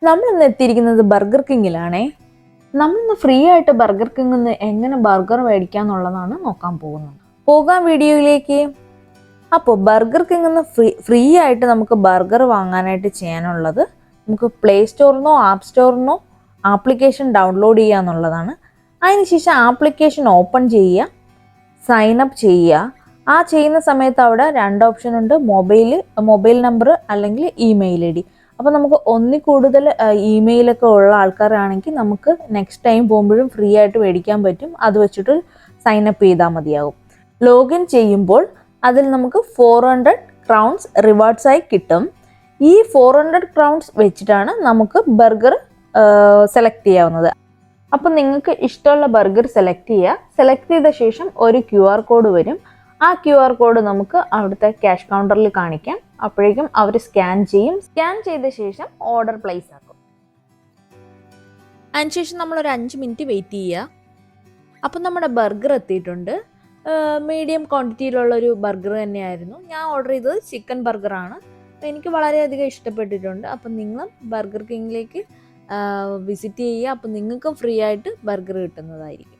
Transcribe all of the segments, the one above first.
നമ്മളിന്ന് എത്തിയിരിക്കുന്നത് ബർഗർ കിങ്ങിലാണേ. നമ്മളിന്ന് ഫ്രീ ആയിട്ട് ബർഗർ കിങ്ങിൽ നിന്ന് എങ്ങനെ ബർഗർ മേടിക്കാന്നുള്ളതാണ് നോക്കാൻ പോകുന്നത്. പോകാം വീഡിയോയിലേക്ക്. അപ്പോൾ ബർഗർ കിങ്ങിൽ നിന്ന് ഫ്രീ ആയിട്ട് നമുക്ക് ബർഗർ വാങ്ങാനായിട്ട് ചെയ്യാനുള്ളത് നമുക്ക് പ്ലേ സ്റ്റോറിനോ ആപ്പ് സ്റ്റോറിനോ ആപ്ലിക്കേഷൻ ഡൗൺലോഡ് ചെയ്യുക എന്നുള്ളതാണ്. അതിനുശേഷം ആപ്ലിക്കേഷൻ ഓപ്പൺ ചെയ്യുക, സൈൻ അപ്പ് ചെയ്യുക. ആ ചെയ്യുന്ന സമയത്ത് അവിടെ 2 ഓപ്ഷൻ ഉണ്ട്, മൊബൈൽ നമ്പർ അല്ലെങ്കിൽ ഇമെയിൽ ID. അപ്പോൾ നമുക്ക് ഒന്നിൽ കൂടുതൽ ഇമെയിലൊക്കെ ഉള്ള ആൾക്കാരാണെങ്കിൽ നമുക്ക് നെക്സ്റ്റ് ടൈം പോകുമ്പോഴും ഫ്രീ ആയിട്ട് മേടിക്കാൻ പറ്റും. അത് വെച്ചിട്ട് സൈൻ അപ്പ് ചെയ്താൽ മതിയാകും. ലോഗിൻ ചെയ്യുമ്പോൾ അതിൽ നമുക്ക് 400 ക്രൗൺസ് റിവാർഡ്സ് ആയി കിട്ടും. ഈ 400 ക്രൗൺസ് വെച്ചിട്ടാണ് നമുക്ക് ബർഗർ സെലക്ട് ചെയ്യാവുന്നത്. അപ്പം നിങ്ങൾക്ക് ഇഷ്ടമുള്ള ബർഗർ സെലക്ട് ചെയ്യുക. സെലക്ട് ചെയ്ത ശേഷം ഒരു QR കോഡ് വരും. ആ QR കോഡ് നമുക്ക് അവിടുത്തെ ക്യാഷ് കൗണ്ടറിൽ കാണിക്കാം. അപ്പോഴേക്കും അവർ സ്കാൻ ചെയ്യും. സ്കാൻ ചെയ്ത ശേഷം ഓർഡർ പ്ലേസ് ആക്കും. അതിനുശേഷം നമ്മളൊരു 5 മിനിറ്റ് വെയിറ്റ് ചെയ്യുക. അപ്പം നമ്മുടെ ബർഗർ എത്തിയിട്ടുണ്ട്. മീഡിയം ക്വാണ്ടിറ്റിയിലുള്ളൊരു ബർഗർ തന്നെയായിരുന്നു. ഞാൻ ഓർഡർ ചെയ്തത് ചിക്കൻ ബർഗറാണ്. എനിക്ക് വളരെയധികം ഇഷ്ടപ്പെട്ടിട്ടുണ്ട്. അപ്പം നിങ്ങളും ബർഗർ കിങ്ങിലേക്ക് വിസിറ്റ് ചെയ്യുക. അപ്പം നിങ്ങൾക്കും ഫ്രീ ആയിട്ട് ബർഗർ കിട്ടുന്നതായിരിക്കും.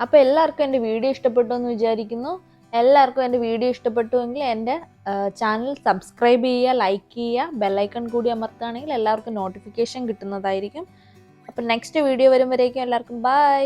അപ്പോൾ എല്ലാവർക്കും എൻ്റെ വീഡിയോ ഇഷ്ടപ്പെട്ടു എന്ന് വിചാരിക്കുന്നു. എല്ലാവർക്കും എൻ്റെ വീഡിയോ ഇഷ്ടപ്പെട്ടുവെങ്കിൽ എൻ്റെ ചാനൽ സബ്സ്ക്രൈബ് ചെയ്യുക, ലൈക്ക് ചെയ്യുക, ബെല്ലൈക്കൺ കൂടി അമർത്തുകയാണെങ്കിൽ എല്ലാവർക്കും നോട്ടിഫിക്കേഷൻ കിട്ടുന്നതായിരിക്കും. അപ്പോൾ നെക്സ്റ്റ് വീഡിയോ വരുമ്പോഴേക്കും എല്ലാവർക്കും ബൈ.